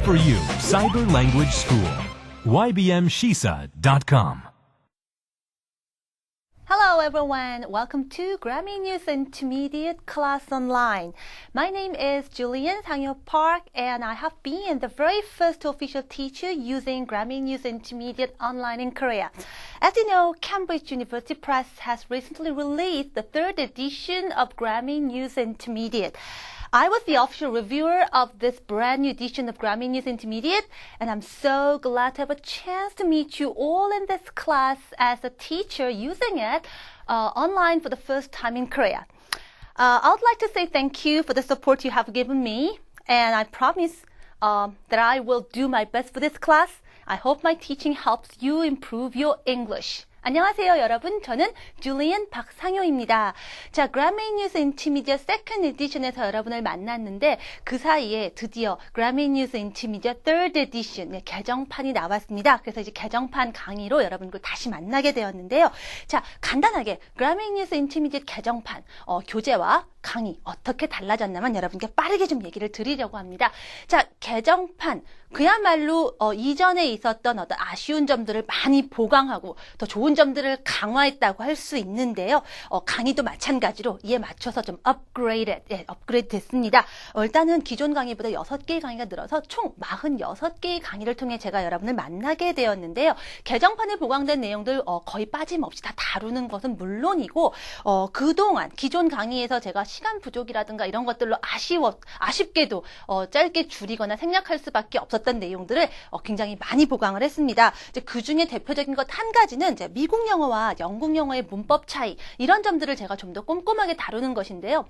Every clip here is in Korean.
for you cyber language school. ybmshisa.com. Hello everyone, welcome to Grammy News Intermediate class online. My name is Julian Sang-Yo Park and I have been the very first official teacher using Grammy News Intermediate online in Korea. As you know, Cambridge University Press has recently released the third edition of Grammy News Intermediate. I was the official reviewer of this brand new edition of Grammy News Intermediate, and I'm so glad to have a chance to meet you all in this class as a teacher using it online for the first time in Korea. I would like to say thank you for the support you have given me, and I promise that I will do my best for this class. I hope my teaching helps you improve your English. 안녕하세요 여러분, 저는 줄리안 박상효입니다. 자, 그래미 뉴스 인터미디어트 세컨드 에디션에서 여러분을 만났는데 그 사이에 드디어 그래미 뉴스 인터미디어트 third edition 개정판이 나왔습니다. 그래서 이제 개정판 강의로 여러분들 다시 만나게 되었는데요. 자, 간단하게 그래미 뉴스 인터미디어트 개정판 교재와 강의 어떻게 달라졌냐면 여러분께 빠르게 좀 얘기를 드리려고 합니다. 자, 개정판 그야말로 이전에 있었던 어떤 아쉬운 점들을 많이 보강하고 더 좋은 점들을 강화했다고 할 수 있는데요. 강의도 마찬가지로 이에 맞춰서 좀 업그레이드 됐습니다. 일단은 기존 강의보다 6개의 강의가 늘어서 총 46개의 강의를 통해 제가 여러분을 만나게 되었는데요. 개정판에 보강된 내용들 거의 빠짐없이 다 다루는 것은 물론이고 그동안 기존 강의에서 제가 시간 부족이라든가 이런 것들로 아쉽게도 짧게 줄이거나 생략할 수밖에 없었던 내용들을 굉장히 많이 보강을 했습니다. 이제 그 중에 대표적인 것 한 가지는 이제 미국 영어와 영국 영어의 문법 차이 이런 점들을 제가 좀 더 꼼꼼하게 다루는 것인데요.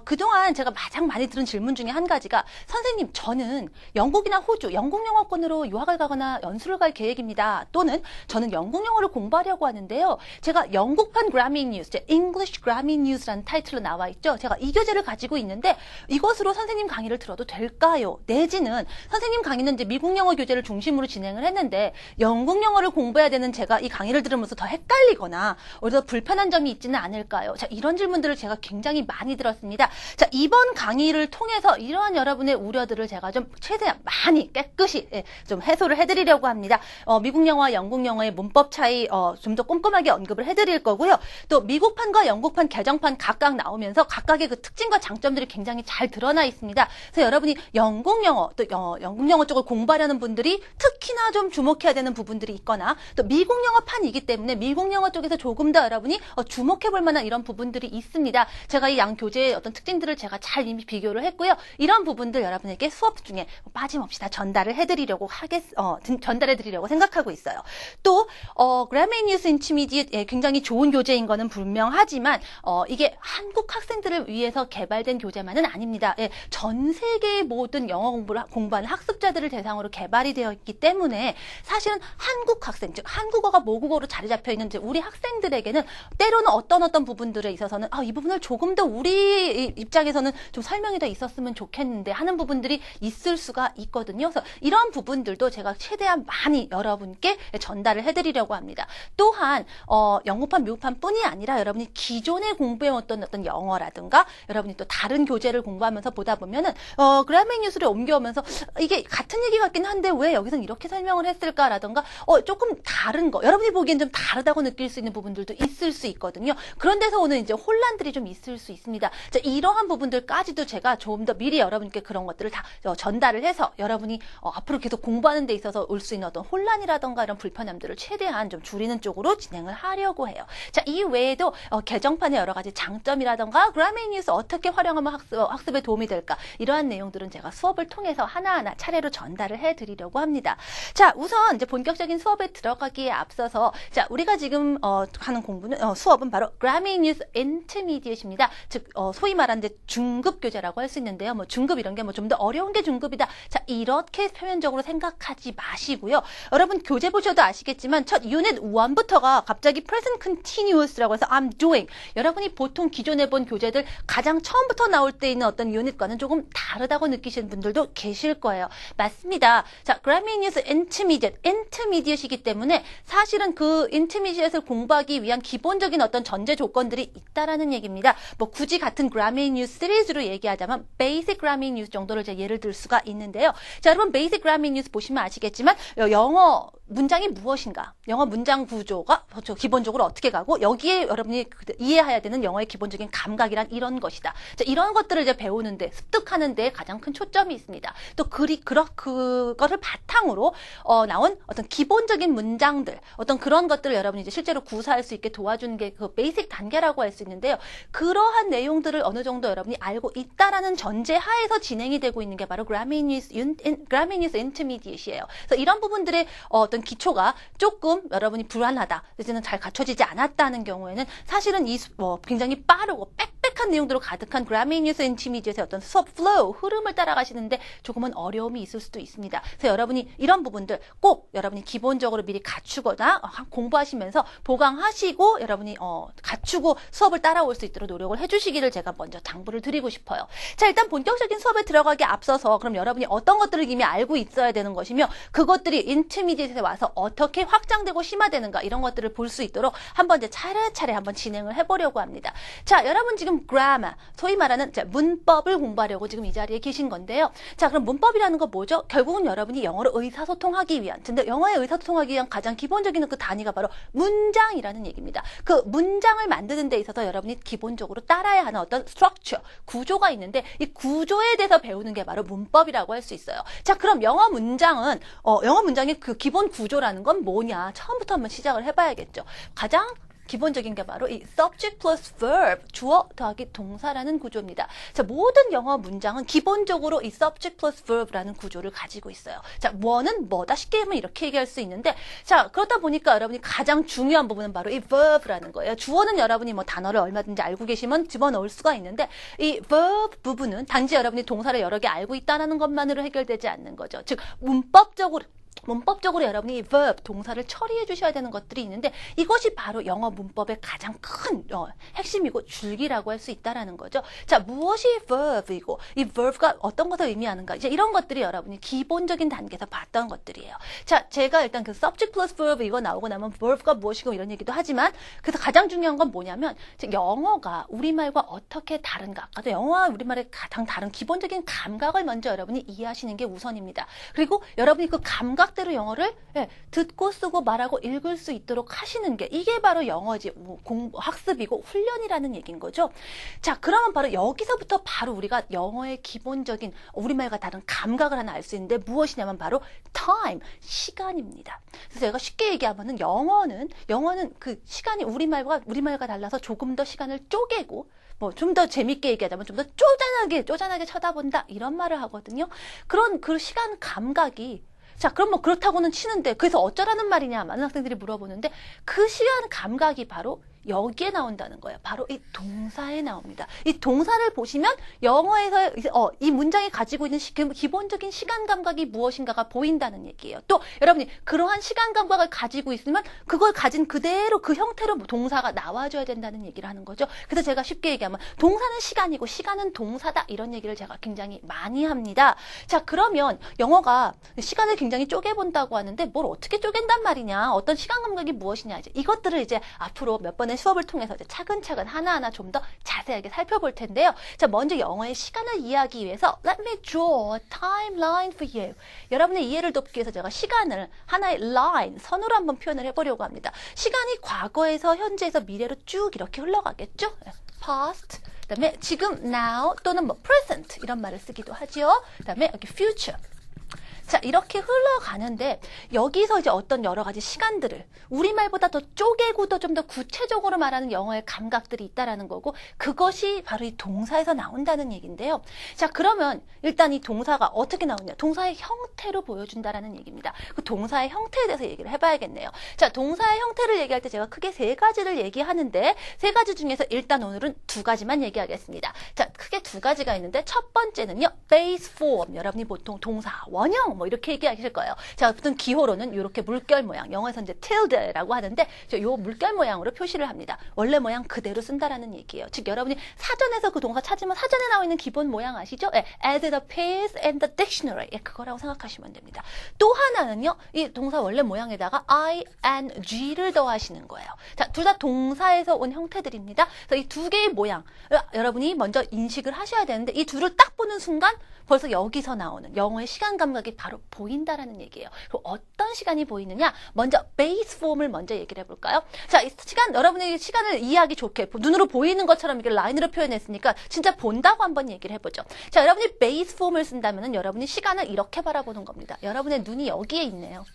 그동안 제가 가장 많이 들은 질문 중에 한 가지가 선생님 저는 영국이나 호주 영국 영어권으로 유학을 가거나 연수를 갈 계획입니다. 또는 저는 영국 영어를 공부하려고 하는데요. 제가 영국판 그래미 뉴스, English Grammy News라는 타이틀로 나와 있죠. 제가 이 교재를 가지고 있는데 이것으로 선생님 강의를 들어도 될까요? 내지는 선생님 강의는 이제 미국 영어 교재를 중심으로 진행을 했는데 영국 영어를 공부해야 되는 제가 이 강의를 들으면서 더 헷갈리거나 오히려 불편한 점이 있지는 않을까요? 자, 이런 질문들을 제가 굉장히 많이 들었습니다. 자, 이번 강의를 통해서 이러한 여러분의 우려들을 제가 좀 최대한 많이 깨끗이 좀 해소를 해드리려고 합니다. 미국 영어와 영국 영어의 문법 차이 좀 더 꼼꼼하게 언급을 해드릴 거고요. 또 미국판과 영국판 개정판 각각 나오면서 각각의 그 특징과 장점들이 굉장히 잘 드러나 있습니다. 그래서 여러분이 영국 영어 또 영국 영어 쪽을 공부하려는 분들이 특히나 좀 주목해야 되는 부분들이 있거나 또 미국 영어판이기 때문에 미국 영어 쪽에서 조금 더 여러분이 주목해 볼 만한 이런 부분들이 있습니다. 제가 이 양 교재의 어떤 특징들을 제가 잘 이미 비교를 했고요. 이런 부분들 여러분에게 수업 중에 빠짐없이 다 전달을 해드리려고 전달해드리려고 생각하고 있어요. 또 그래미 뉴스 인터미디에이트 굉장히 좋은 교재인 거는 분명하지만 이게 한국 학생들을 위해서 개발된 교재만은 아닙니다. 전 세계의 모든 영어 공부하는 학습자들을 대상으로 개발이 되어 있기 때문에 사실은 한국 학생, 즉 한국어가 모국어로 자리 잡혀 있는 우리 학생들에게는 때로는 어떤 부분들에 있어서는 이 부분을 조금 더 우리 입장에서는 좀 설명이 더 있었으면 좋겠는데 하는 부분들이 있을 수가 있거든요. 그래서 이런 부분들도 제가 최대한 많이 여러분께 전달을 해드리려고 합니다. 또한 영국판, 미국판 뿐이 아니라 여러분이 기존에 공부해왔던 어떤 영어라든가 여러분이 또 다른 교재를 공부하면서 보다 보면은 그래미 뉴스를 옮겨오면서 이게 같은 얘기 같긴 한데 왜 여기서 이렇게 설명을 했을까라든가 조금 다른 거 여러분이 보기엔 좀 다르다고 느낄 수 있는 부분들도 있을 수 있거든요. 그런 데서 오는 이제 혼란들이 좀 있을 수 있습니다. 자, 이러한 부분들까지도 제가 좀 더 미리 여러분께 그런 것들을 다 전달을 해서 여러분이 앞으로 계속 공부하는 데 있어서 올 수 있는 어떤 혼란이라든가 이런 불편함들을 최대한 좀 줄이는 쪽으로 진행을 하려고 해요. 자, 이 외에도 개정판의 여러 가지 장점이라든가 그래미 뉴스 어떻게 활용하면 학습에 도움이 될까 이러한 내용들은 제가 수업을 통해서 하나하나 차례로 전달을 해드리려고 합니다. 자, 우선 이제 본격적인 수업에 들어가기에 앞서서 자, 우리가 지금 하는 수업은 바로 그래미 뉴스 인터미디에이트입니다. 즉 소위 말하는 중급 교재라고 할 수 있는데요. 뭐 중급 이런 게 뭐 좀 더 어려운 게 중급이다. 자, 이렇게 표면적으로 생각하지 마시고요. 여러분 교재 보셔도 아시겠지만 첫 유닛 1부터가 갑자기 present continuous라고 해서 I'm doing. 여러분이 보통 기존에 본 교재들 문제들 가장 처음부터 나올 때 있는 어떤 유닛과는 조금 다르다고 느끼시는 분들도 계실 거예요. 맞습니다. 자, Grammy News Intermediate이기 때문에 사실은 그 Intermediate을 공부하기 위한 기본적인 어떤 전제 조건들이 있다라는 얘기입니다. 뭐 굳이 같은 Grammy News 시리즈로 얘기하자면 Basic Grammy News 정도를 제가 예를 들 수가 있는데요. 자, 여러분 Basic Grammy News 보시면 아시겠지만 영어 문장이 무엇인가? 영어 문장 구조가 기본적으로 어떻게 가고 여기에 여러분이 이해해야 되는 영어의 기본적인 감각이란 이런 것이다. 자, 이런 것들을 이제 배우는데 습득하는 데 가장 큰 초점이 있습니다. 또 그거를 바탕으로 나온 어떤 기본적인 문장들, 어떤 그런 것들을 여러분이 이제 실제로 구사할 수 있게 도와주는 게 그 베이직 단계라고 할 수 있는데요. 그러한 내용들을 어느 정도 여러분이 알고 있다라는 전제 하에서 진행이 되고 있는 게 바로 Grammy News Intermediate이에요. 그래서 이런 부분들의 어떤 기초가 조금 여러분이 불안하다, 이제는 잘 갖춰지지 않았다는 경우에는 사실은 굉장히 빠르고 빽빽한 내용들로 가득한 Grammy News Intermediate의 어떤 수업 플로우, 흐름을 따라가시는데 조금은 어려움이 있을 수도 있습니다. 그래서 여러분이 이런 부분들 꼭 여러분이 기본적으로 미리 갖추거나 공부하시면서 보강하시고 여러분이 갖추고 수업을 따라올 수 있도록 노력을 해주시기를 제가 먼저 당부를 드리고 싶어요. 자, 일단 본격적인 수업에 들어가기 앞서서 그럼 여러분이 어떤 것들을 이미 알고 있어야 되는 것이며 그것들이 인터미디에이트에 와서 어떻게 확장되고 심화되는가 이런 것들을 볼 수 있도록 한번 이제 차례차례 한번 진행을 해보려고 합니다. 자, 여러분 지금 grammar, 소위 말하는 문법을 공부하려고 지금 이 자리에 계신 건데요. 자, 그럼 문법이라는 건 뭐죠? 결국은 여러분이 영어로 의사소통하기 위한, 근데 영어에 의사소통하기 위한 가장 기본적인 그 단위가 바로 문장이라는 얘기입니다. 그 문장을 만드는 데 있어서 여러분이 기본적으로 따라야 하는 어떤 structure, 구조가 있는데 이 구조에 대해서 배우는 게 바로 문법이라고 할 수 있어요. 자, 그럼 영어 문장의 그 기본 구조라는 건 뭐냐? 처음부터 한번 시작을 해봐야겠죠. 가장 기본적인 게 바로 이 subject plus verb, 주어 더하기 동사라는 구조입니다. 자, 모든 영어 문장은 기본적으로 이 subject plus verb라는 구조를 가지고 있어요. 자, 뭐는 뭐다? 쉽게 하면 이렇게 얘기할 수 있는데, 자, 그러다 보니까 여러분이 가장 중요한 부분은 바로 이 verb라는 거예요. 주어는 여러분이 뭐 단어를 얼마든지 알고 계시면 집어넣을 수가 있는데, 이 verb 부분은 단지 여러분이 동사를 여러 개 알고 있다는 것만으로 해결되지 않는 거죠. 즉, 문법적으로 여러분이 verb, 동사를 처리해 주셔야 되는 것들이 있는데 이것이 바로 영어 문법의 가장 큰 핵심이고 줄기라고 할 수 있다라는 거죠. 자, 무엇이 verb이고 이 verb가 어떤 것을 의미하는가, 이제 이런 것들이 여러분이 기본적인 단계에서 봤던 것들이에요. 자, 제가 일단 그 subject plus verb 이거 나오고 나면 verb가 무엇이고 이런 얘기도 하지만 그래서 가장 중요한 건 뭐냐면 영어가 우리말과 어떻게 다른가, 아까도 영어와 우리말의 가장 다른 기본적인 감각을 먼저 여러분이 이해하시는 게 우선입니다. 그리고 여러분이 그 감각대로 영어를 듣고 쓰고 말하고 읽을 수 있도록 하시는 게 이게 바로 영어지 학습이고 훈련이라는 얘기인 거죠. 자, 그러면 바로 여기서부터 바로 우리가 영어의 기본적인 우리말과 다른 감각을 하나 알 수 있는데 무엇이냐면 바로 time, 시간입니다. 그래서 제가 쉽게 얘기하면은 영어는 그 시간이 우리말과 달라서 조금 더 시간을 쪼개고 좀 더 재밌게 얘기하자면 좀 더 쪼잔하게 쳐다본다 이런 말을 하거든요. 그런 그 시간 감각이, 자, 그럼 그렇다고는 치는데 그래서 어쩌라는 말이냐 많은 학생들이 물어보는데 그 시간 감각이 바로 여기에 나온다는 거예요. 바로 이 동사에 나옵니다. 이 동사를 보시면 영어에서 이 문장이 가지고 있는 기본적인 시간 감각이 무엇인가가 보인다는 얘기예요. 또 여러분이 그러한 시간 감각을 가지고 있으면 그걸 가진 그대로 그 형태로 동사가 나와줘야 된다는 얘기를 하는 거죠. 그래서 제가 쉽게 얘기하면 동사는 시간이고 시간은 동사다 이런 얘기를 제가 굉장히 많이 합니다. 자, 그러면 영어가 시간을 굉장히 쪼개본다고 하는데 뭘 어떻게 쪼갠단 말이냐, 어떤 시간 감각이 무엇이냐, 이것들을 이제 앞으로 몇 번의 수업을 통해서 이제 차근차근 하나하나 좀 더 자세하게 살펴볼 텐데요. 자, 먼저 영어의 시간을 이해하기 위해서 Let me draw a timeline for you. 여러분의 이해를 돕기 위해서 제가 시간을 하나의 line, 선으로 한번 표현을 해보려고 합니다. 시간이 과거에서 현재에서 미래로 쭉 이렇게 흘러가겠죠? past, 그다음에 지금 now 또는 present 이런 말을 쓰기도 하죠. 그다음에 여기 future. 자, 이렇게 흘러가는데 여기서 이제 어떤 여러 가지 시간들을 우리말보다 더 쪼개고 더 좀 더 구체적으로 말하는 영어의 감각들이 있다라는 거고 그것이 바로 이 동사에서 나온다는 얘기인데요. 자, 그러면 일단 이 동사가 어떻게 나오냐? 동사의 형태로 보여준다라는 얘기입니다. 그 동사의 형태에 대해서 얘기를 해봐야겠네요. 자, 동사의 형태를 얘기할 때 제가 크게 세 가지를 얘기하는데 세 가지 중에서 일단 오늘은 두 가지만 얘기하겠습니다. 자, 크게 두 가지가 있는데 첫 번째는요, base form. 여러분이 보통 동사 원형 뭐 이렇게 얘기하실 거예요. 자, 어떤 기호로는 이렇게 물결 모양, 영어에서 이제 tilde라고 하는데 요 물결 모양으로 표시를 합니다. 원래 모양 그대로 쓴다라는 얘기예요. 즉 여러분이 사전에서 그 동사 찾으면 사전에 나와 있는 기본 모양 아시죠? 예, as it appears in the dictionary. 예, 그거라고 생각하시면 됩니다. 또 하나는요, 이 동사 원래 모양에다가 ing를 더하시는 거예요. 자, 둘 다 동사에서 온 형태들입니다. 그래서 이 두 개의 모양, 여러분이 먼저 인식을 하셔야 되는데 이 둘을 딱 보는 순간 벌써 여기서 나오는 영어의 시간 감각이 바로 보인다라는 얘기예요. 그럼 어떤 시간이 보이느냐? 먼저 베이스 폼을 먼저 얘기를 해볼까요? 자, 이 시간, 여러분의 시간을 이해하기 좋게 눈으로 보이는 것처럼 이렇게 라인으로 표현했으니까 진짜 본다고 한번 얘기를 해보죠. 자, 여러분이 베이스 폼을 쓴다면은 여러분이 시간을 이렇게 바라보는 겁니다. 여러분의 눈이 여기에 있네요.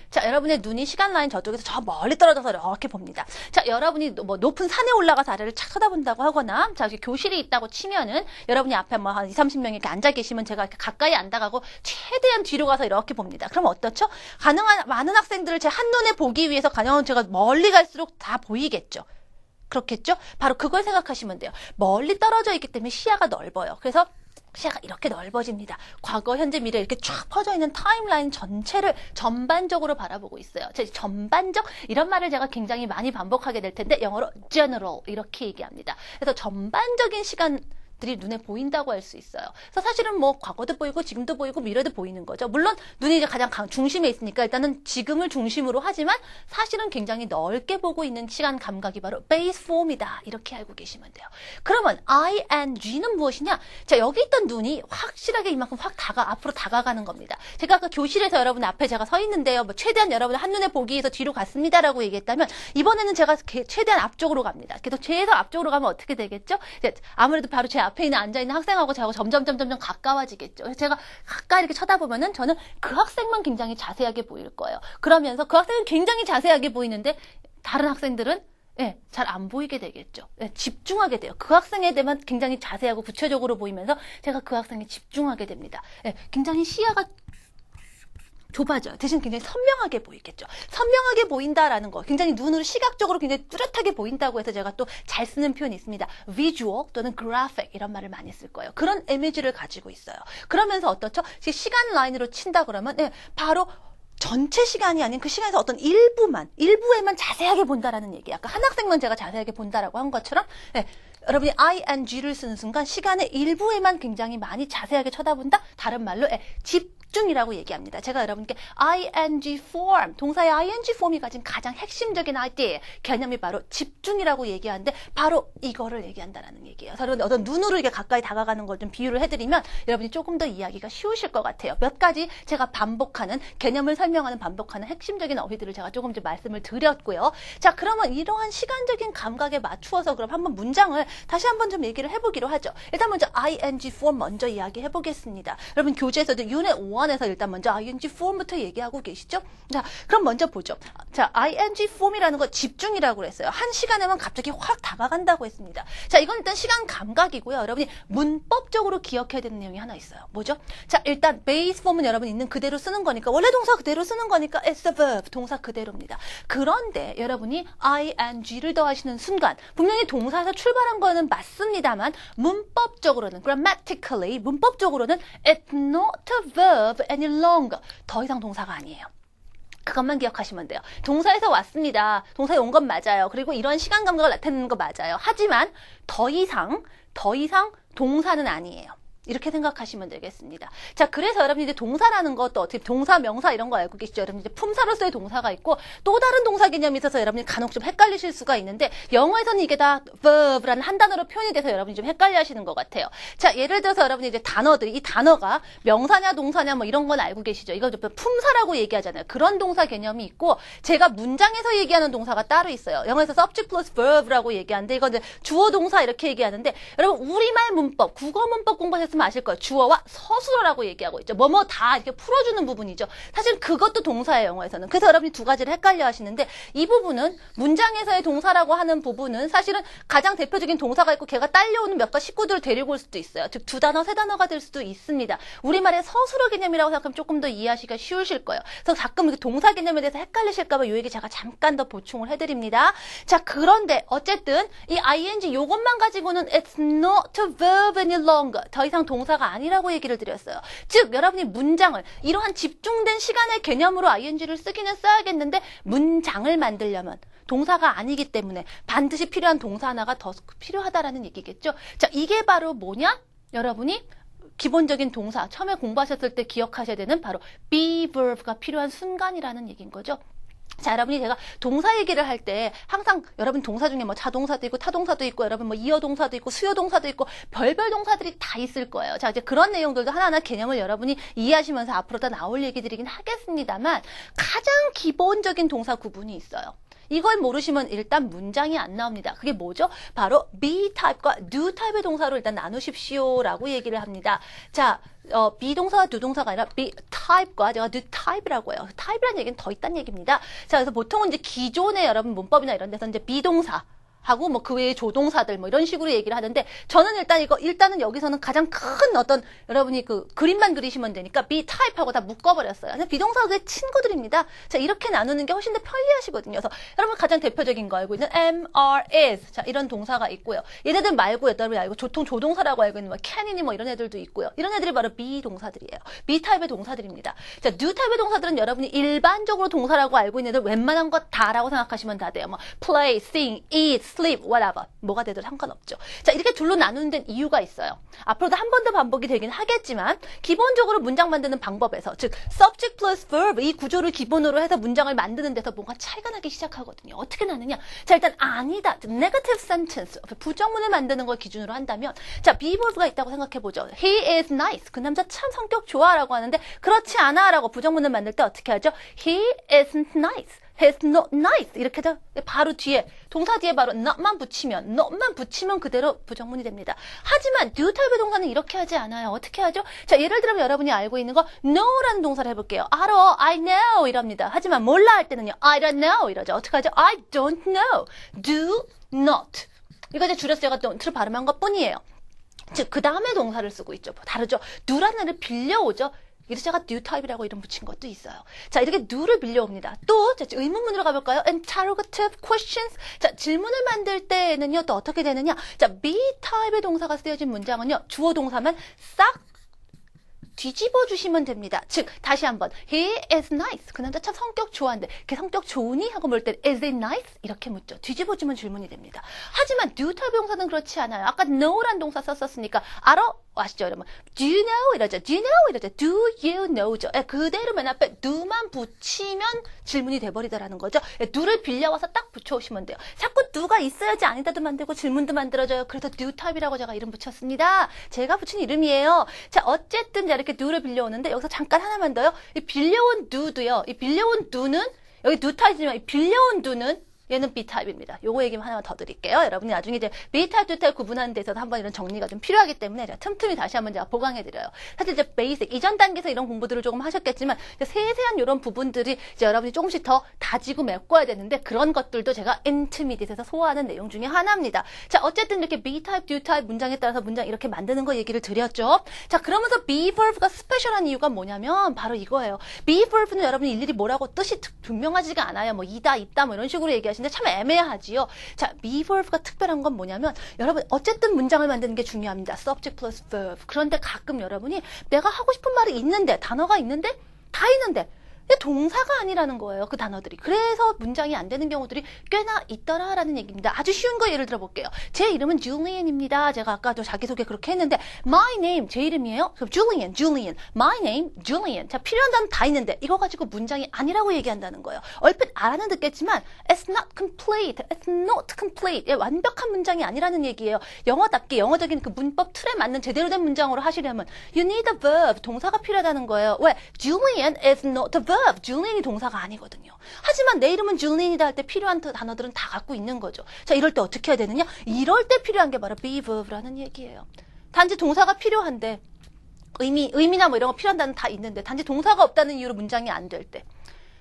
자, 여러분의 눈이 시간 라인 저쪽에서 저 멀리 떨어져서 이렇게 봅니다. 자, 여러분이 뭐 높은 산에 올라가서 아래를 착 쳐다본다고 하거나, 자, 교실이 있다고 치면은, 여러분이 앞에 뭐 한 20-30명이 이렇게 앉아 계시면 제가 이렇게 가까이 안 다가고 최대한 뒤로 가서 이렇게 봅니다. 그럼 어떻죠? 가능한 많은 학생들을 제 한눈에 보기 위해서 가능한 제가 멀리 갈수록 다 보이겠죠. 그렇겠죠? 바로 그걸 생각하시면 돼요. 멀리 떨어져 있기 때문에 시야가 넓어요. 그래서 시야가 이렇게 넓어집니다. 과거, 현재, 미래 이렇게 쫙 퍼져 있는 타임라인 전체를 전반적으로 바라보고 있어요. 전반적 이런 말을 제가 굉장히 많이 반복하게 될 텐데 영어로 general 이렇게 얘기합니다. 그래서 전반적인 시간들이 눈에 보인다고 할 수 있어요. 그래서 사실은 뭐 과거도 보이고 지금도 보이고 미래도 보이는 거죠. 물론 눈이 이제 가장 중심에 있으니까 일단은 지금을 중심으로 하지만 사실은 굉장히 넓게 보고 있는 시간 감각이 바로 베이스 폼이다. 이렇게 알고 계시면 돼요. 그러면 ing는 무엇이냐? 자, 여기 있던 눈이 확실하게 이만큼 앞으로 다가가는 겁니다. 제가 아까 교실에서 여러분 앞에 제가 서 있는데요. 뭐 최대한 여러분 한눈에 보기 위해서 뒤로 갔습니다라고 얘기했다면 이번에는 제가 최대한 앞쪽으로 갑니다. 그래서 최대한 앞쪽으로 가면 어떻게 되겠죠? 아무래도 바로 제 앞에 있는 앉아있는 학생하고 저하고 점점 가까워지겠죠. 그래서 제가 가까이 이렇게 쳐다보면은 저는 그 학생만 굉장히 자세하게 보일 거예요. 그러면서 그 학생은 굉장히 자세하게 보이는데 다른 학생들은 예, 잘 안 보이게 되겠죠. 예, 집중하게 돼요. 그 학생에 대해만 굉장히 자세하고 구체적으로 보이면서 제가 그 학생에 집중하게 됩니다. 예, 굉장히 시야가 좁아져요. 대신 굉장히 선명하게 보이겠죠. 선명하게 보인다라는 거, 굉장히 눈으로 시각적으로 굉장히 뚜렷하게 보인다고 해서 제가 또 잘 쓰는 표현이 있습니다. visual 또는 graphic 이런 말을 많이 쓸 거예요. 그런 이미지를 가지고 있어요. 그러면서 어떻죠? 시간 라인으로 친다 그러면 네, 바로 전체 시간이 아닌 그 시간에서 어떤 일부에만 자세하게 본다라는 얘기. 아까 한 학생만 제가 자세하게 본다라고 한 것처럼 네, 여러분이 ing를 쓰는 순간 시간의 일부에만 굉장히 많이 자세하게 쳐다본다? 다른 말로 집중이라고 얘기합니다. 제가 여러분께 ing form, 동사의 ing form이 가진 가장 핵심적인 아이디어, 개념이 바로 집중이라고 얘기하는데 바로 이거를 얘기한다는 얘기예요. 그래서 어떤 눈으로 이게 가까이 다가가는 걸 좀 비유를 해드리면 여러분이 조금 더 이해하기가 쉬우실 것 같아요. 몇 가지 제가 개념을 설명하는 반복하는 핵심적인 어휘들을 제가 조금 좀 말씀을 드렸고요. 자, 그러면 이러한 시간적인 감각에 맞추어서 그럼 한번 문장을 다시 한번 좀 얘기를 해보기로 하죠. 일단 먼저 ing form 먼저 이야기해 보겠습니다. 여러분 교재에서도 유닛 1에서 일단 먼저 ing form부터 얘기하고 계시죠? 자, 그럼 먼저 보죠. 자, ing form이라는 거 집중이라고 그랬어요. 한 시간에만 갑자기 확 다가간다고 했습니다. 자, 이건 일단 시간 감각이고요. 여러분이 문법적으로 기억해야 되는 내용이 하나 있어요. 뭐죠? 자, 일단 base form은 여러분 있는 그대로 쓰는 거니까 원래 동사 그대로 쓰는 거니까 it's a verb, 동사 그대로입니다. 그런데 여러분이 ing를 더하시는 순간 분명히 동사에서 출발한 거는 맞습니다만 문법적으로는 grammatically 문법적으로는 it's not a verb any longer. 더 이상 동사가 아니에요. 그것만 기억하시면 돼요. 동사에서 왔습니다. 동사에 온 건 맞아요. 그리고 이런 시간 감각을 나타내는 거 맞아요. 하지만 더 이상 동사는 아니에요. 이렇게 생각하시면 되겠습니다. 자, 그래서 여러분이 이제 동사라는 것도 어떻게 동사, 명사 이런 거 알고 계시죠? 여러분 이제 품사로서의 동사가 있고 또 다른 동사 개념이 있어서 여러분이 간혹 좀 헷갈리실 수가 있는데 영어에서는 이게 다 verb라는 한 단어로 표현이 돼서 여러분이 좀 헷갈려 하시는 것 같아요. 자, 예를 들어서 여러분이 이제 이 단어가 명사냐 동사냐 뭐 이런 건 알고 계시죠? 이거 품사라고 얘기하잖아요. 그런 동사 개념이 있고 제가 문장에서 얘기하는 동사가 따로 있어요. 영어에서 subject plus verb라고 얘기하는데 이건 주어 동사 이렇게 얘기하는데 여러분 우리말 문법, 국어 문법 공부하셨으면 아실 거예요. 주어와 서술어라고 얘기하고 있죠. 뭐뭐 다 이렇게 풀어주는 부분이죠. 사실 그것도 동사예요, 영어에서는. 그래서 여러분이 두 가지를 헷갈려 하시는데 이 부분은 문장에서의 동사라고 하는 부분은 사실은 가장 대표적인 동사가 있고 걔가 딸려오는 몇 가지 식구들을 데리고 올 수도 있어요. 즉 두 단어, 세 단어가 될 수도 있습니다. 우리말의 서술어 개념이라고 생각하면 조금 더 이해하시기가 쉬우실 거예요. 그래서 가끔 동사 개념에 대해서 헷갈리실까 봐 이 얘기 제가 잠깐 더 보충을 해드립니다. 자, 그런데 어쨌든 이 ing 요것만 가지고는 it's not a verb any longer. 더 이상 그냥 동사가 아니라고 얘기를 드렸어요. 즉 여러분이 문장을 이러한 집중된 시간의 개념으로 ing를 쓰기는 써야겠는데 문장을 만들려면 동사가 아니기 때문에 반드시 필요한 동사 하나가 더 필요하다라는 얘기겠죠. 자, 이게 바로 뭐냐? 여러분이 기본적인 동사 처음에 공부하셨을 때 기억하셔야 되는 바로 be verb가 필요한 순간이라는 얘기인 거죠. 자, 여러분이 제가 동사 얘기를 할 때 항상 여러분 동사 중에 뭐 자동사도 있고 타동사도 있고 여러분 뭐 이어동사도 있고 수요동사도 있고 별별 동사들이 다 있을 거예요. 자, 이제 그런 내용들도 하나하나 개념을 여러분이 이해하시면서 앞으로 더 나올 얘기들이긴 하겠습니다만 가장 기본적인 동사 구분이 있어요. 이걸 모르시면 일단 문장이 안 나옵니다. 그게 뭐죠? 바로 be type과 do type의 동사로 일단 나누십시오라고 얘기를 합니다. 자, be 동사와 do 동사가 아니라 be type과 제가 do type라고 해요. type라는 얘기는 더 있다는 얘기입니다. 자, 그래서 보통은 이제 기존의 여러분 문법이나 이런 데서 이제 be 동사 하고 뭐 그 외에 조동사들 뭐 이런 식으로 얘기를 하는데 저는 일단은 여기서는 가장 큰 어떤 여러분이 그 그림만 그리시면 되니까 be type하고 다 묶어버렸어요. 그냥 비동사의 친구들입니다. 자, 이렇게 나누는 게 훨씬 더 편리하시거든요. 그래서 여러분 가장 대표적인 거 알고 있는 am, are, is 자, 이런 동사가 있고요. 얘네들 말고 여러분이 알고 조동사라고 알고 있는 뭐 can이니 뭐 이런 애들도 있고요. 이런 애들이 바로 be 동사들이에요. be type의 동사들입니다. 자, do type의 동사들은 여러분이 일반적으로 동사라고 알고 있는 애들 웬만한 거 다라고 생각하시면 다 돼요. 뭐 play, sing, eat, sleep, whatever. 뭐가 되든 상관없죠. 자, 이렇게 둘로 나누는 데는 이유가 있어요. 앞으로도 한 번 더 반복이 되긴 하겠지만 기본적으로 문장 만드는 방법에서 즉 subject plus verb 이 구조를 기본으로 해서 문장을 만드는 데서 뭔가 차이가 나기 시작하거든요. 어떻게 나느냐? 자, 일단 아니다. negative sentence 부정문을 만드는 걸 기준으로 한다면 자, be verb가 있다고 생각해보죠. He is nice. 그 남자 참 성격 좋아라고 하는데 그렇지 않아 라고 부정문을 만들 때 어떻게 하죠? He isn't nice. He's not nice. 이렇게 해서 바로 뒤에 동사 뒤에 바로 not만 붙이면 그대로 부정문이 됩니다. 하지만 do type의 동사는 이렇게 하지 않아요. 어떻게 하죠? 자, 예를 들면 여러분이 알고 있는 거 know라는 동사를 해볼게요. 알아, I know 이럽니다. 하지만 몰라 할 때는요, I don't know 이러죠. 어떻게 하죠? I don't know. Do not. 이거 이제 줄여서 제가 don't를 발음한 것 뿐이에요. 즉, 그 다음에 동사를 쓰고 있죠. 다르죠? do라는 애를 빌려오죠. 그래서 제가 do type이라고 이름 붙인 것도 있어요. 자, 이렇게 do를 빌려옵니다. 또 의문문으로 가볼까요? interrogative questions. 자, 질문을 만들 때는요, 또 어떻게 되느냐? 자, be type의 동사가 쓰여진 문장은요, 주어 동사만 싹 뒤집어 주시면 됩니다. 즉, 다시 한번 he is nice. 그 남자 참 성격 좋아한데 걔 성격 좋으니? 하고 물을 때 is it nice? 이렇게 묻죠. 뒤집어 주면 질문이 됩니다. 하지만 do type 동사는 그렇지 않아요. 아까 know란 동사 썼었으니까 알아? 아시죠, 여러분? Do you know? 이러죠. Do you know? 이러죠. Do you know죠. 그대로 맨 앞에 do만 붙이면 질문이 돼버리다라는 거죠. do를 빌려와서 딱 붙여오시면 돼요. 자꾸 do가 있어야지 아니다도 만들고 질문도 만들어져요. 그래서 do type이라고 제가 이름 붙였습니다. 제가 붙인 이름이에요. 자, 어쨌든 이렇게 do를 빌려오는데 여기서 잠깐 하나만 더요. 이 빌려온 do도요. 이 빌려온 do는 여기 do type지만 이 빌려온 do는 얘는 B타입입니다. 요거 얘기만 하나만 더 드릴게요. 여러분이 나중에 이제 B타입, D타입 구분하는 데서 한번 이런 정리가 좀 필요하기 때문에 제가 틈틈이 다시 한번 제가 보강해드려요. 사실 이제 베이직, 이전 단계에서 이런 공부들을 조금 하셨겠지만 세세한 이런 부분들이 이제 여러분이 조금씩 더 다지고 메꿔야 되는데 그런 것들도 제가 인터미디에이트에서 소화하는 내용 중에 하나입니다. 자, 어쨌든 이렇게 B타입, D타입 문장에 따라서 문장 이렇게 만드는 거 얘기를 드렸죠. 자, 그러면서 be verb가 스페셜한 이유가 뭐냐면 바로 이거예요. be verb는 여러분이 일일이 뭐라고 뜻이 분명하지가 않아요. 뭐 이다, 있다 뭐 이런 식으로 얘기하시는데 참 애매하지요. 자, be verb가 특별한 건 뭐냐면 여러분 어쨌든 문장을 만드는 게 중요합니다. subject plus verb. 그런데 가끔 여러분이 내가 하고 싶은 말이 있는데 단어가 있는데 다 있는데 동사가 아니라는 거예요. 그 단어들이. 그래서 문장이 안 되는 경우들이 꽤나 있더라라는 얘기입니다. 아주 쉬운 거 예를 들어볼게요. 제 이름은 Julian입니다. 제가 아까도 자기소개 그렇게 했는데 my name 제 이름이에요. 그럼 Julian. my name Julian. 자, 필요한 단어 다 있는데 이거 가지고 문장이 아니라고 얘기한다는 거예요. 얼핏 알아는 듣겠지만 it's not complete. it's not complete. 완벽한 문장이 아니라는 얘기예요. 영어답게 영어적인 그 문법 틀에 맞는 제대로 된 문장으로 하시려면 you need a verb. 동사가 필요하다는 거예요. 왜? Julian is not a verb. 줄리안이 동사가 아니거든요. 하지만 내 이름은 줄리안이다 할 때 필요한 단어들은 다 갖고 있는 거죠. 자, 이럴 때 어떻게 해야 되느냐? 이럴 때 필요한 게 바로 be verb라는 얘기예요. 단지 동사가 필요한데 의미나 뭐 이런 거 필요한 단어는 다 있는데 단지 동사가 없다는 이유로 문장이 안 될 때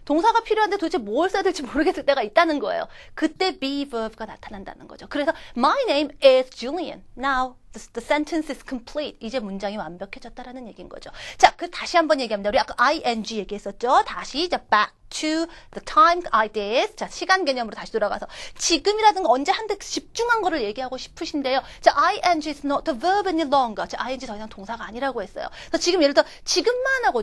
동사가 필요한데 도대체 뭘 써야 될지 모르겠을 때가 있다는 거예요. 그때 be verb가 나타난다는 거죠. 그래서 my name is Julian. Now the sentence is complete. 이제 문장이 완벽해졌다라는 얘기인 거죠. 자, 다시 한번 얘기합니다. 우리 아까 ing 얘기했었죠. 다시 이제 back to the time I did. 자, 시간 개념으로 다시 돌아가서 지금이라든가 언제 한 대 집중한 거를 얘기하고 싶으신데요. 자, ing is not the verb any longer. 자, ing 더 이상 동사가 아니라고 했어요. 그래서 지금 예를 들어 지금만 하고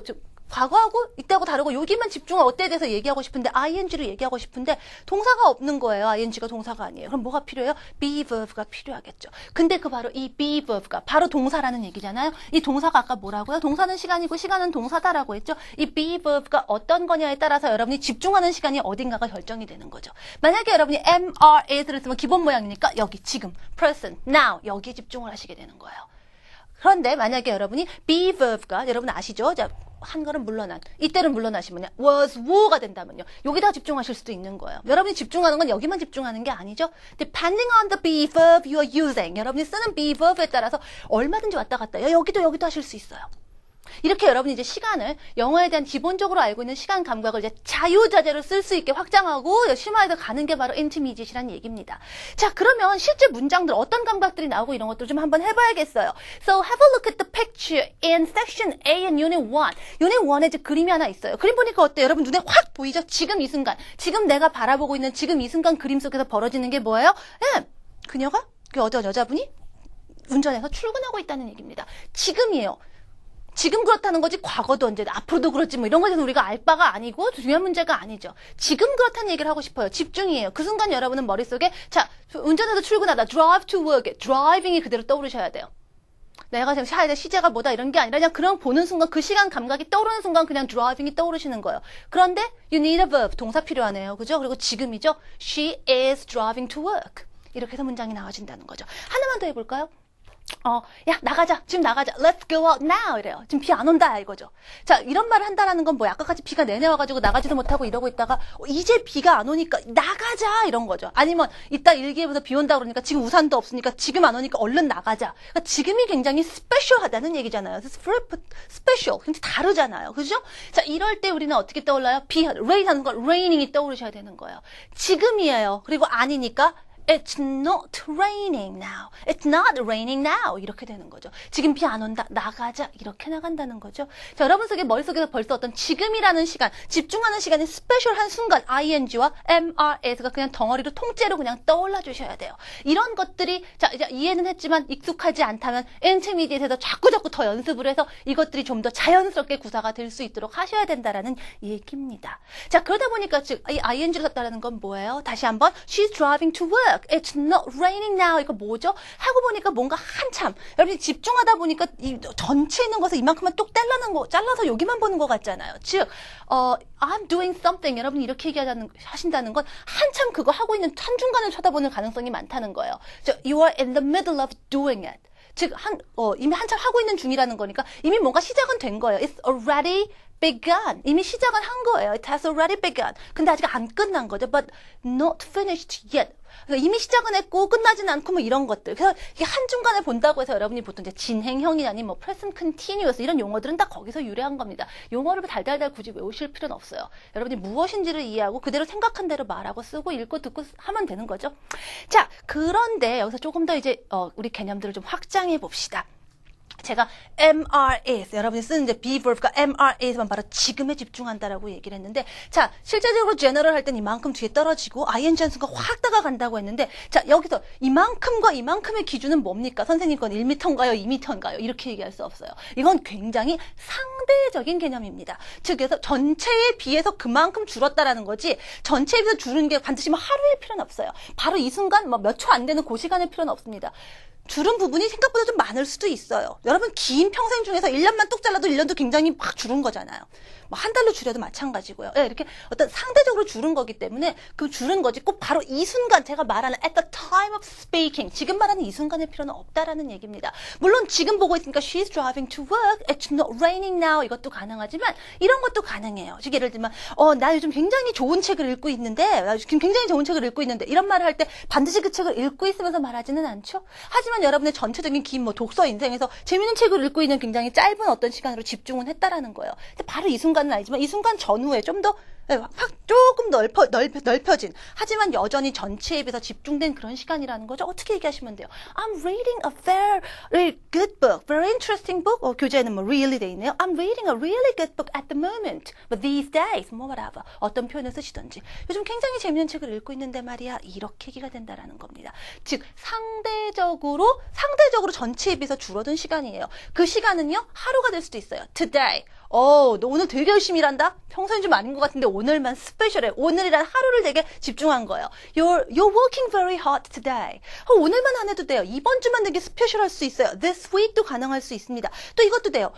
과거하고 이때하고 다르고 여기만 집중한 어때에 대해서 얘기하고 싶은데 ing로 얘기하고 싶은데 동사가 없는 거예요. ing가 동사가 아니에요. 그럼 뭐가 필요해요? be verb가 필요하겠죠. 근데 그 바로 이 be verb가 바로 동사라는 얘기잖아요. 이 동사가 아까 뭐라고요? 동사는 시간이고 시간은 동사다라고 했죠. 이 be verb가 어떤 거냐에 따라서 여러분이 집중하는 시간이 어딘가가 결정이 되는 거죠. 만약에 여러분이 am, are, is를 쓰면 기본 모양이니까 여기 지금, present, now 여기에 집중을 하시게 되는 거예요. 그런데 만약에 여러분이 be verb가 여러분 아시죠? 자, 한 걸음 물러난, 이때는 물러나시면요. was, were가 된다면요. 여기다 집중하실 수도 있는 거예요. 여러분이 집중하는 건 여기만 집중하는 게 아니죠. Depending on the be verb you are using. 여러분이 쓰는 be verb에 따라서 얼마든지 왔다 갔다. 여기도 하실 수 있어요. 이렇게 여러분이 이제 시간을 영어에 대한 기본적으로 알고 있는 시간 감각을 이제 자유자재로 쓸 수 있게 확장하고 심화해서 가는 게 바로 intermediate이라는 얘기입니다. 자, 그러면 실제 문장들 어떤 감각들이 나오고 이런 것들 좀 한번 해봐야겠어요. So have a look at the picture in section A and unit 1. unit 1에 이제 그림이 하나 있어요. 그림 보니까 어때요? 여러분 눈에 확 보이죠? 지금 이 순간, 지금 내가 바라보고 있는 지금 이 순간 그림 속에서 벌어지는 게 뭐예요? 그녀가 그 어떤 여자분이 운전해서 출근하고 있다는 얘기입니다. 지금이에요. 지금 그렇다는 거지 과거도 언제 앞으로도 그렇지 뭐 이런 것에는 우리가 알 바가 아니고 중요한 문제가 아니죠. 지금 그렇다는 얘기를 하고 싶어요. 집중이에요. 그 순간 여러분은 머릿속에 자 운전해서 출근하다 drive to work driving이 그대로 떠오르셔야 돼요. 내가 지금 샤이의 시제가 뭐다 이런 게 아니라 그냥 그런 보는 순간 그 시간 감각이 떠오르는 순간 그냥 driving이 떠오르시는 거예요. 그런데 you need a verb 동사 필요하네요. 그죠? 그리고 지금이죠. She is driving to work. 이렇게 해서 문장이 나와진다는 거죠. 하나만 더 해볼까요? 야, 나가자. 지금 나가자. Let's go out now. 이래요. 지금 비 안 온다. 이거죠. 자, 이런 말을 한다라는 건 뭐야? 아까까지 비가 내내 와가지고 나가지도 못하고 이러고 있다가, 이제 비가 안 오니까 나가자. 이런 거죠. 아니면, 이따 일기예보에서 비 온다 그러니까 지금 우산도 없으니까 지금 안 오니까 얼른 나가자. 그러니까 지금이 굉장히 스페셜하다는 얘기잖아요. 스페셜. 굉장히 다르잖아요. 그죠? 자, 이럴 때 우리는 어떻게 떠올라요? rain 하는 거, raining이 떠오르셔야 되는 거예요. 지금이에요. 그리고 아니니까, It's not raining now. It's not raining now. 이렇게 되는 거죠. 지금 비 안 온다. 나가자. 이렇게 나간다는 거죠. 자, 여러분 속에 머릿속에서 벌써 어떤 지금이라는 시간, 집중하는 시간이 스페셜한 순간 ing와 MRS가 그냥 덩어리로 통째로 그냥 떠올라 주셔야 돼요. 이런 것들이 자, 이제 이해는 했지만 익숙하지 않다면 intermediate에서 자꾸 더 연습을 해서 이것들이 좀 더 자연스럽게 구사가 될 수 있도록 하셔야 된다라는 얘기입니다. 자, 그러다 보니까 즉 이 ing를 썼다라는 건 뭐예요? 다시 한번 She's driving to work. It's not raining now. 이거 뭐죠? 하고 보니까 뭔가 한참 여러분이 집중하다 보니까 이 전체 있는 것을 이만큼만 뚝 잘라서 여기만 보는 것 같잖아요. 즉, I'm doing something. 여러분이 이렇게 하신다는 건 한참 그거 하고 있는 한중간을 쳐다보는 가능성이 많다는 거예요. 즉, you are in the middle of doing it. 즉, 이미 한참 하고 있는 중이라는 거니까 이미 뭔가 시작은 된 거예요. It's already begun. 이미 시작은 한 거예요. It has already begun. 근데 아직 안 끝난 거죠. But not finished yet. 그러니까 이미 시작은 했고 끝나지는 않고 뭐 이런 것들. 그래서 이게 한중간에 본다고 해서 여러분이 보통 이제 진행형이라니 뭐 present continuous 이런 용어들은 다 거기서 유래한 겁니다. 용어를 달달달 굳이 외우실 필요는 없어요. 여러분이 무엇인지를 이해하고 그대로 생각한 대로 말하고 쓰고 읽고 듣고 하면 되는 거죠. 자, 그런데 여기서 조금 더 이제 우리 개념들을 좀 확장해 봅시다. 제가 MRS, 여러분이 쓰는 이제 be verb가 MRS만 바로 지금에 집중한다라고 얘기를 했는데, 자, 실제적으로 general 할 땐 이만큼 뒤에 떨어지고 ing 한 순간 확 다가간다고 했는데, 자, 여기서 이만큼과 이만큼의 기준은 뭡니까? 선생님 건 1m인가요? 2m인가요? 이렇게 얘기할 수 없어요. 이건 굉장히 상대적인 개념입니다. 즉, 그래서 전체에 비해서 그만큼 줄었다라는 거지, 전체에 비해서 줄은 게 반드시 뭐 하루일 필요는 없어요. 바로 이 순간 뭐 몇 초 안 되는 그 시간의 필요는 없습니다. 줄은 부분이 생각보다 좀 많을 수도 있어요. 여러분 긴 평생 중에서 1년만 뚝 잘라도 1년도 굉장히 막 줄은 거잖아요. 뭐 한 달로 줄여도 마찬가지고요. 네, 이렇게 어떤 상대적으로 줄은 거기 때문에 그 줄은 거지 꼭 바로 이 순간 제가 말하는 at the time of speaking 지금 말하는 이 순간의 필요는 없다라는 얘기입니다. 물론 지금 보고 있으니까 she's driving to work, it's not raining now 이것도 가능하지만 이런 것도 가능해요. 즉 예를 들면 나 요즘 굉장히 좋은 책을 읽고 있는데 이런 말을 할 때 반드시 그 책을 읽고 있으면서 말하지는 않죠. 하지만 여러분의 전체적인 긴 뭐 독서 인생에서 재밌는 책을 읽고 있는 굉장히 짧은 어떤 시간으로 집중은 했다라는 거예요. 근데 바로 이 순간은 아니지만 이 순간 전후에 좀 더 확 조금 넓혀진 하지만 여전히 전체에 비해서 집중된 그런 시간이라는 거죠. 어떻게 얘기하시면 돼요? I'm reading a very good book, very interesting book. 교재에는 뭐 really 돼 있네요. I'm reading a really good book at the moment, but these days, 뭐 whatever. 어떤 표현을 쓰시든지 요즘 굉장히 재밌는 책을 읽고 있는데 말이야 이렇게 얘기가 된다라는 겁니다. 즉 상대적으로 전체에 비해서 줄어든 시간이에요. 그 시간은요 하루가 될 수도 있어요. Today. 너 오늘 되게 열심히 일한다? 평소엔 좀 아닌 것 같은데 오늘만 스페셜해. 오늘이란 하루를 되게 집중한 거예요. You're working very hard today. 오늘만 안 해도 돼요. 이번 주만 되게 스페셜할 수 있어요. This week도 가능할 수 있습니다. 또 이것도 돼요.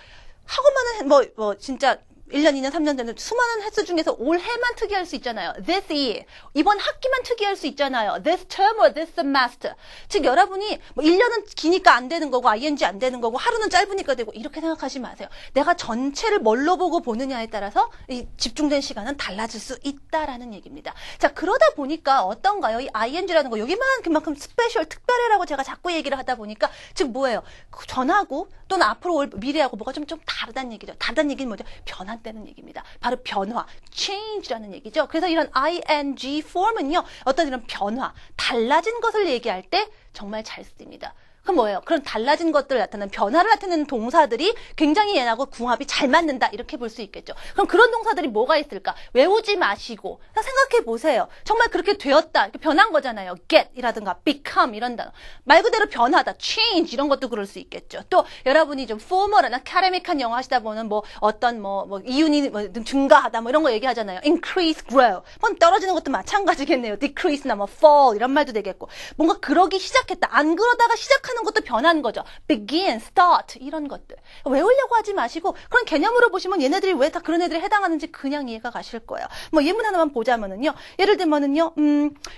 하고 많은 진짜 1년, 2년, 3년 되는 수많은 횟수 중에서 올해만 특이할 수 있잖아요. This year. 이번 학기만 특이할 수 있잖아요. This term or this semester. 즉 여러분이 1년은 기니까 안 되는 거고 ing 안 되는 거고 하루는 짧으니까 되고 이렇게 생각하지 마세요. 내가 전체를 뭘로 보고 보느냐에 따라서 이 집중된 시간은 달라질 수 있다라는 얘기입니다. 자, 그러다 보니까 어떤가요? 이 ing라는 거 여기만 그만큼 스페셜, 특별해라고 제가 자꾸 얘기를 하다 보니까 즉 뭐예요? 전하고 또는 앞으로 올 미래하고 뭐가 좀 다르다는 얘기죠. 다르다는 얘기는 뭐죠? 변환되는 얘기입니다. 바로 변화, change라는 얘기죠. 그래서 이런 ing form은요, 어떤 이런 변화, 달라진 것을 얘기할 때 정말 잘 쓰입니다. 그럼 뭐예요? 그런 달라진 것들을 나타내는 변화를 나타내는 동사들이 굉장히 얘하고 궁합이 잘 맞는다 이렇게 볼 수 있겠죠. 그럼 그런 동사들이 뭐가 있을까? 외우지 마시고 생각해 보세요. 정말 그렇게 되었다, 이렇게 변한 거잖아요. get이라든가 become 이런 단어. 말 그대로 변하다, change 이런 것도 그럴 수 있겠죠. 또 여러분이 좀 formal한 아카데믹한 영어 하시다 보면 어떤 이윤이 증가하다 이런 거 얘기하잖아요. increase, grow. 떨어지는 것도 마찬가지겠네요. decrease나 fall 이런 말도 되겠고. 뭔가 그러기 시작했다. 안 그러다가 시작하는 것도 변한 거죠. begin, start 이런 것들. 외우려고 하지 마시고 그런 개념으로 보시면 얘네들이 왜 다 그런 애들에 해당하는지 그냥 이해가 가실 거예요. 예문 하나만 보자면은요. 예를 들면은요.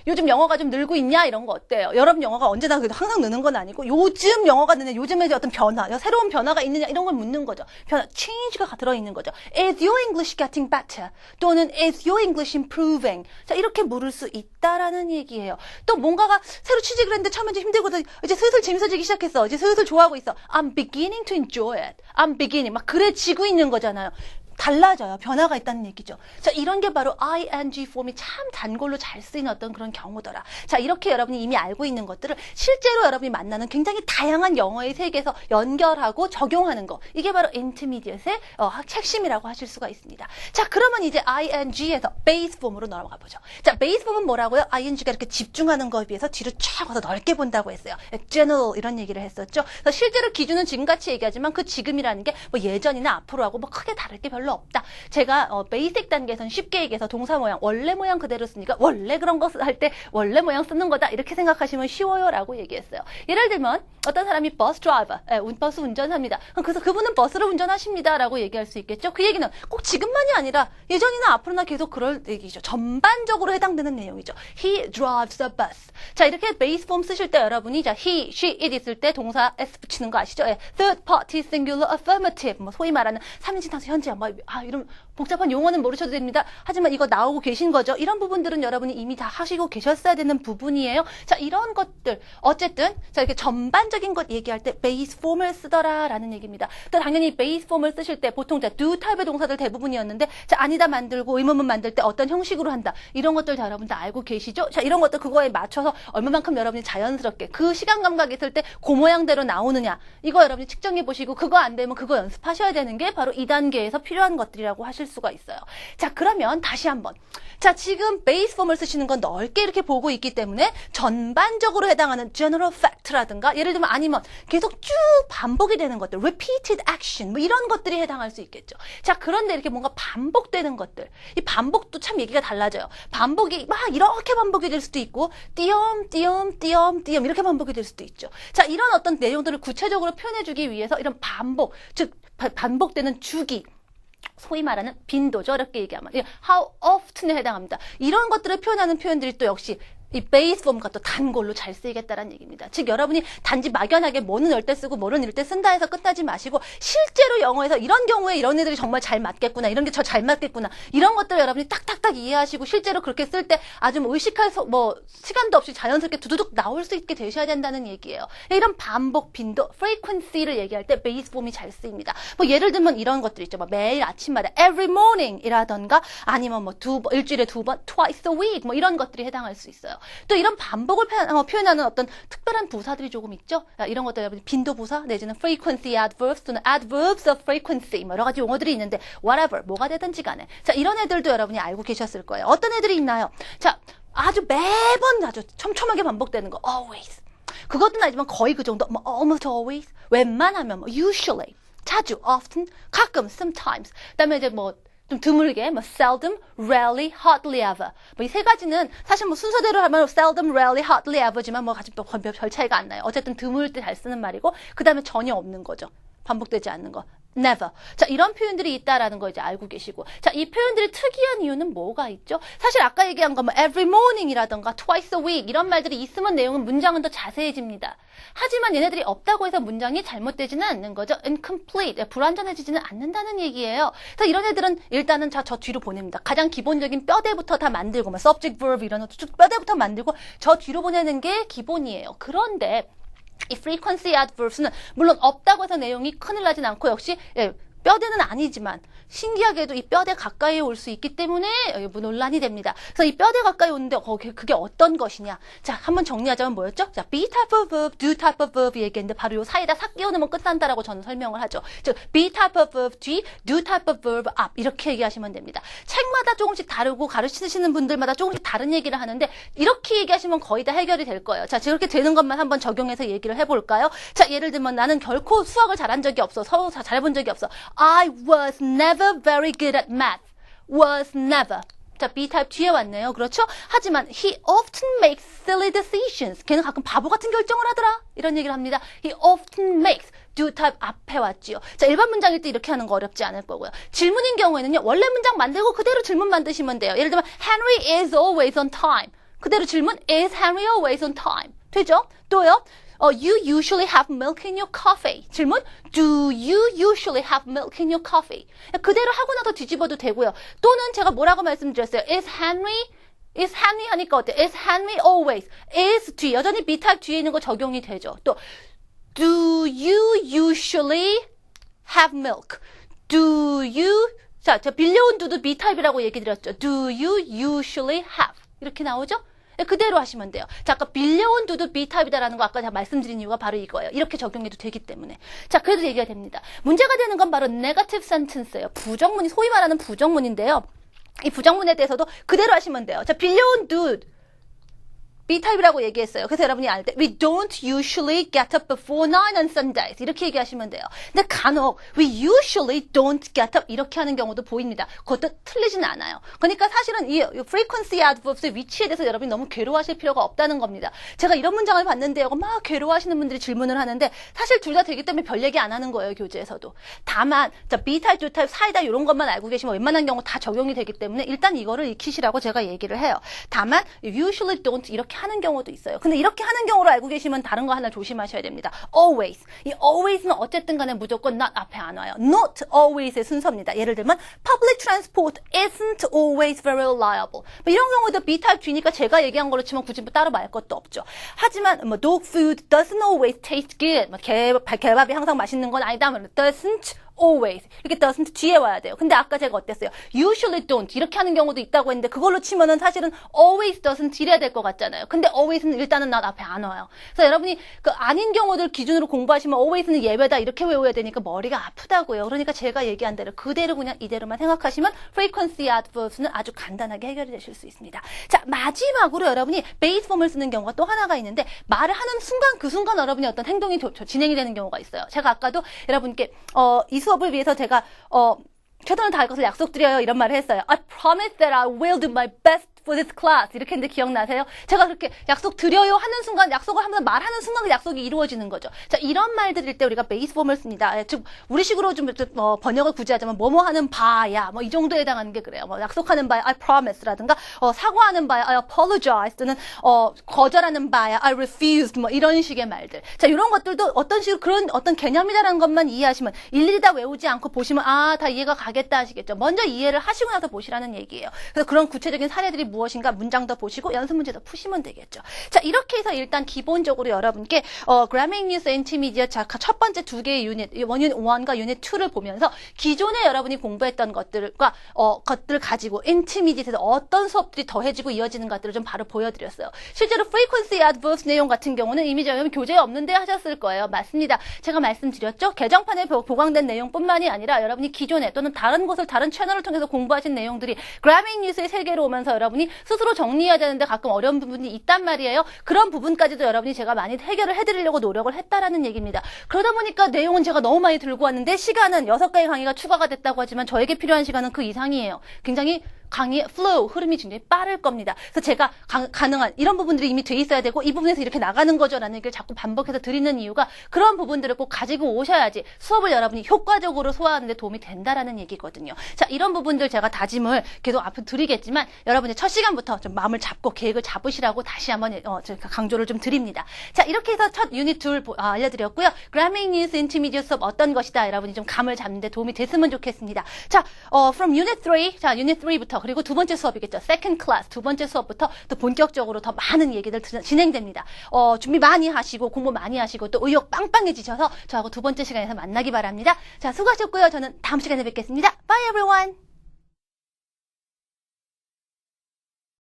요즘 영어가 좀 늘고 있냐 이런 거 어때요? 여러분 영어가 언제나 항상 느는 건 아니고 요즘 영어가 느는 요즘에 어떤 변화, 새로운 변화가 있느냐 이런 걸 묻는 거죠. 변화, change가 들어있는 거죠. Is your English getting better? 또는 is your English improving? 자, 이렇게 물을 수 있다라는 얘기예요. 또 뭔가가 새로 취직을 했는데 처음에 좀 힘들거든. 이제 슬슬 재밌어지기 시작했어. 이제 슬슬 좋아하고 있어. I'm beginning to enjoy it. I'm beginning. 막 그래지고 있는 거잖아요. 달라져요. 변화가 있다는 얘기죠. 자, 이런 게 바로 ing 폼이 참 단골로 잘 쓰이는 어떤 그런 경우더라. 자, 이렇게 여러분이 이미 알고 있는 것들을 실제로 여러분이 만나는 굉장히 다양한 영어의 세계에서 연결하고 적용하는 거. 이게 바로 intermediate의 핵심이라고 하실 수가 있습니다. 자, 그러면 이제 ing에서 base 폼으로 넘어가 보죠. 자, base 폼은 뭐라고요? ing가 이렇게 집중하는 거에 비해서 뒤로 쫙 와서 넓게 본다고 했어요. general 이런 얘기를 했었죠. 그래서 실제로 기준은 지금같이 얘기하지만 그 지금이라는 게 예전이나 앞으로하고 크게 다를 게 별로 없다. 제가 베이직 단계에서는 쉽게 얘기해서 동사 모양, 원래 모양 그대로 쓰니까 원래 그런 거 할 때 원래 모양 쓰는 거다. 이렇게 생각하시면 쉬워요 라고 얘기했어요. 예를 들면 어떤 사람이 버스 드라이버, 버스 운전합니다. 그래서 그분은 버스를 운전하십니다 라고 얘기할 수 있겠죠. 그 얘기는 꼭 지금만이 아니라 예전이나 앞으로나 계속 그럴 얘기죠. 전반적으로 해당되는 내용이죠. He drives the bus. 자, 이렇게 베이스 폼 쓰실 때 여러분이 자, he, she, it 있을 때 동사 s 붙이는 거 아시죠? third party singular affirmative. 소위 말하는 3인칭 당사 현재 이런 복잡한 용어는 모르셔도 됩니다. 하지만 이거 나오고 계신 거죠. 이런 부분들은 여러분이 이미 다 하시고 계셨어야 되는 부분이에요. 자, 이런 것들 어쨌든 자, 이렇게 전반적인 것 얘기할 때 베이스 폼을 쓰더라라는 얘기입니다. 또 당연히 베이스 폼을 쓰실 때 보통 자, do 타입의 동사들 대부분이었는데 자, 아니다 만들고 의문문 만들 때 어떤 형식으로 한다. 이런 것들 다 여러분 다 알고 계시죠? 자, 이런 것들 그거에 맞춰서 얼마만큼 여러분이 자연스럽게 그 시간 감각이 있을 때 그 모양대로 나오느냐. 이거 여러분이 측정해 보시고 그거 안 되면 그거 연습하셔야 되는 게 바로 2단계에서 필요한 것들이라고 하실 수가 있어요. 자, 그러면 다시 한번. 자, 지금 베이스 폼을 쓰시는 건 넓게 이렇게 보고 있기 때문에 전반적으로 해당하는 general fact라든가 예를 들면 아니면 계속 쭉 반복이 되는 것들, repeated action 이런 것들이 해당할 수 있겠죠. 자, 그런데 이렇게 뭔가 반복되는 것들, 이 반복도 참 얘기가 달라져요. 반복이 막 이렇게 반복이 될 수도 있고 띄엄띄엄 이렇게 반복이 될 수도 있죠. 자, 이런 어떤 내용들을 구체적으로 표현해주기 위해서 이런 반복, 즉 반복되는 주기, 소위 말하는 빈도죠. 어렵게 얘기하면 how often에 해당합니다. 이런 것들을 표현하는 표현들이 또 역시 이 베이스 폼과 또 단 걸로 잘 쓰이겠다라는 얘기입니다. 즉 여러분이 단지 막연하게 뭐는 이럴 때 쓰고 뭐는 이럴 때 쓴다 해서 끝나지 마시고 실제로 영어에서 이런 경우에 이런 애들이 정말 잘 맞겠구나, 이런 게 저 잘 맞겠구나, 이런 것들을 여러분이 딱딱딱 이해하시고 실제로 그렇게 쓸 때 아주 뭐 의식할 시간도 없이 자연스럽게 두두둑 나올 수 있게 되셔야 된다는 얘기예요. 이런 반복, 빈도, frequency를 얘기할 때 베이스 폼이 잘 쓰입니다. 뭐 예를 들면 이런 것들 있죠. 뭐 매일 아침마다 every morning 이라던가 아니면 뭐 일주일에 2번 twice a week 뭐 이런 것들이 해당할 수 있어요. 또 이런 반복을 표현하는 어떤 특별한 부사들이 조금 있죠. 이런 것들 여러분 빈도 부사 내지는 frequency adverbs 또는 adverbs of frequency 뭐 여러 가지 용어들이 있는데 whatever 뭐가 되든지 간에 자 이런 애들도 여러분이 알고 계셨을 거예요. 어떤 애들이 있나요? 자 아주 매번 아주 촘촘하게 반복되는 거 always 그것도 아니지만 거의 그 정도 뭐 almost always 웬만하면 뭐 usually 자주 often 가끔 sometimes 그다음에 이제 뭐 좀 드물게 뭐 seldom, rarely, hardly ever 뭐 이 세 가지는 사실 뭐 순서대로 하면 seldom, rarely, hardly ever지만 뭐 가지고 별 차이가 안 나요. 어쨌든 드물 때 잘 쓰는 말이고 그 다음에 전혀 없는 거죠. 반복되지 않는 거. never. 자, 이런 표현들이 있다라는 거 이제 알고 계시고. 자, 이 표현들이 특이한 이유는 뭐가 있죠? 사실 아까 얘기한 거 뭐 every morning이라던가 twice a week 이런 말들이 있으면 내용은 문장은 더 자세해집니다. 하지만 얘네들이 없다고 해서 문장이 잘못되지는 않는 거죠. incomplete. 불완전해지지는 않는다는 얘기예요. 그래서 이런 애들은 일단은 저 뒤로 보냅니다. 가장 기본적인 뼈대부터 다 만들고 뭐 subject, verb 이런 것도 쭉 뼈대부터 만들고 저 뒤로 보내는 게 기본이에요. 그런데 이 frequency adverbs는 물론 없다고 해서 내용이 큰일 나진 않고 역시 뼈대는 아니지만 신기하게도 이 뼈대 가까이에 올 수 있기 때문에 논란이 됩니다. 그래서 이 뼈대 가까이 오는데 그게 어떤 것이냐. 자, 한번 정리하자면 뭐였죠? 자, be type of verb, do type of verb 얘기했는데 바로 요 사이에다 삭 끼워놓으면 끝난다라고 저는 설명을 하죠. 즉, be type of verb 뒤, do type of verb 앞 이렇게 얘기하시면 됩니다. 책마다 조금씩 다르고 가르치시는 분들마다 조금씩 다른 얘기를 하는데 이렇게 얘기하시면 거의 다 해결이 될 거예요. 자, 저렇게 되는 것만 한번 적용해서 얘기를 해볼까요? 자, 예를 들면 나는 결코 수학을 잘한 적이 없어. 서로 잘해본 적이 없어. I was never very good at math. Was never. 자, B-type 뒤에 왔네요. 그렇죠? 하지만 he often makes silly decisions. 걔는 가끔 바보 같은 결정을 하더라. 이런 얘기를 합니다. He often makes. do-type 앞에 왔지요. 자, 일반 문장일 때 이렇게 하는 거 어렵지 않을 거고요. 질문인 경우에는요. 원래 문장 만들고 그대로 질문 만드시면 돼요. 예를 들면 Henry is always on time. 그대로 질문 is Henry always on time. 되죠? 또요. You usually have milk in your coffee. 질문, do you usually have milk in your coffee? 그대로 하고 나서 뒤집어도 되고요. 또는 제가 뭐라고 말씀드렸어요? Is Henry 하니까 어때? Is Henry always? Is 뒤, 여전히 B-type 뒤에 있는 거 적용이 되죠. 또, do you usually have milk? Do you, 자, 빌려온 do도 B-type이라고 얘기 드렸죠. Do you usually have? 이렇게 나오죠? 그대로 하시면 돼요. 자, 아까 빌려온 두도 B타입이다라는 거 아까 제가 말씀드린 이유가 바로 이거예요. 이렇게 적용해도 되기 때문에. 자, 그래도 얘기가 됩니다. 문제가 되는 건 바로 negative sentence예요. 부정문이, 소위 말하는 부정문인데요. 이 부정문에 대해서도 그대로 하시면 돼요. 자, 빌려온 dude. B타입이라고 얘기했어요. 그래서 여러분이 알 때 we don't usually get up before 9 on Sundays 이렇게 얘기하시면 돼요. 근데 간혹 we usually don't get up 이렇게 하는 경우도 보입니다. 그것도 틀리진 않아요. 그러니까 사실은 이 frequency adverbs의 위치에 대해서 여러분이 너무 괴로워하실 필요가 없다는 겁니다. 제가 이런 문장을 봤는데요. 막 괴로워하시는 분들이 질문을 하는데 사실 둘 다 되기 때문에 별 얘기 안 하는 거예요. 교재에서도. 다만 자 B타입, D타입, 사이다 이런 것만 알고 계시면 웬만한 경우 다 적용이 되기 때문에 일단 이거를 익히시라고 제가 얘기를 해요. 다만 usually don't 이렇게 하는 경우도 있어요. 근데 이렇게 하는 경우로 알고 계시면 다른 거 하나 조심하셔야 됩니다. always. 이 always는 어쨌든 간에 무조건 not 앞에 안 와요. not always의 순서입니다. 예를 들면 public transport isn't always very reliable. 뭐 이런 경우도 B-type 뒤니까 제가 얘기한 걸로 치면 굳이 뭐 따로 말 것도 없죠. 하지만 뭐 dog food doesn't always taste good. 뭐 개밥이 항상 맛있는 건 아니다. doesn't always 이렇게 doesn't 뒤에 와야 돼요. 근데 아까 제가 어땠어요? usually don't 이렇게 하는 경우도 있다고 했는데 그걸로 치면은 사실은 always doesn't 이래야 될 것 같잖아요. 근데 always는 일단은 not 앞에 안 와요. 그래서 여러분이 그 아닌 경우들 기준으로 공부하시면 always는 예외다 이렇게 외워야 되니까 머리가 아프다고요. 그러니까 제가 얘기한 대로 그대로 그냥 이대로만 생각하시면 frequency adverbs는 아주 간단하게 해결이 되실 수 있습니다. 자, 마지막으로 여러분이 base form을 쓰는 경우가 또 하나가 있는데 말을 하는 순간 그 순간 여러분이 어떤 행동이 진행이 되는 경우가 있어요. 제가 아까도 여러분께 이 수업을 위해서 제가 최선을 다할 것을 약속드려요 이런 말을 했어요. I promise that I will do my best for this class 이렇게 했는데 기억나세요? 제가 그렇게 약속 드려요 하는 순간 약속을 하면서 말하는 순간 그 약속이 이루어지는 거죠. 자, 이런 말들일 때 우리가 베이스 폼을 씁니다. 즉 우리식으로 좀 번역을 굳이 하자면 뭐뭐 하는 바야 뭐 이 정도에 해당하는 게 그래요. 뭐 약속하는 바야 I promise라든가 사과하는 바야 I apologize 또는 거절하는 바야 I refused 뭐 이런 식의 말들. 자, 이런 것들도 어떤 식으로 그런 어떤 개념이라는 것만 이해하시면 일일이 다 외우지 않고 보시면 다 이해가 가겠다 하시겠죠. 먼저 이해를 하시고 나서 보시라는 얘기예요. 그래서 그런 구체적인 사례들이 무엇인가 문장도 보시고 연습 문제도 푸시면 되겠죠. 자, 이렇게 해서 일단 기본적으로 여러분께 Grammar News Intermediate 첫 번째 두 개의 유닛, 유닛 1과 유닛 2를 보면서 기존에 여러분이 공부했던 것들과 것들을 가지고 Intermediate에서 어떤 수업들이 더해지고 이어지는 것들을 좀 바로 보여드렸어요. 실제로 Frequency Adverbs 내용 같은 경우는 이미 여러분 교재에 없는데 하셨을 거예요. 맞습니다. 제가 말씀드렸죠. 개정판에 보강된 내용뿐만이 아니라 여러분이 기존에 또는 다른 곳을 다른 채널을 통해서 공부하신 내용들이 Grammar News의 세계로 오면서 여러분이 스스로 정리해야 되는데 가끔 어려운 부분이 있단 말이에요. 그런 부분까지도 여러분이 제가 많이 해결을 해드리려고 노력을 했다라는 얘기입니다. 그러다 보니까 내용은 제가 너무 많이 들고 왔는데 시간은 6개의 강의가 추가가 됐다고 하지만 저에게 필요한 시간은 그 이상이에요. 굉장히 강의의 flow, 흐름이 굉장히 빠를 겁니다. 그래서 제가 가능한 이런 부분들이 이미 돼 있어야 되고 이 부분에서 이렇게 나가는 거죠라는 얘기를 자꾸 반복해서 드리는 이유가 그런 부분들을 꼭 가지고 오셔야지 수업을 여러분이 효과적으로 소화하는 데 도움이 된다라는 얘기거든요. 자, 이런 부분들 제가 다짐을 계속 앞으로 드리겠지만 여러분이 첫 시간부터 좀 마음을 잡고 계획을 잡으시라고 다시 한번 제가 강조를 좀 드립니다. 자, 이렇게 해서 첫 유닛 2를 알려드렸고요. Grammar News Intermediate 수업 어떤 것이다 여러분이 좀 감을 잡는 데 도움이 됐으면 좋겠습니다. 자, from Unit 3, 자, Unit 3부터 그리고 두 번째 수업이겠죠. Second class, 두 번째 수업부터 또 본격적으로 더 많은 얘기들 진행됩니다. 준비 많이 하시고 공부 많이 하시고 또 의욕 빵빵해지셔서 저하고 두 번째 시간에서 만나기 바랍니다. 자, 수고하셨고요. 저는 다음 시간에 뵙겠습니다. Bye everyone!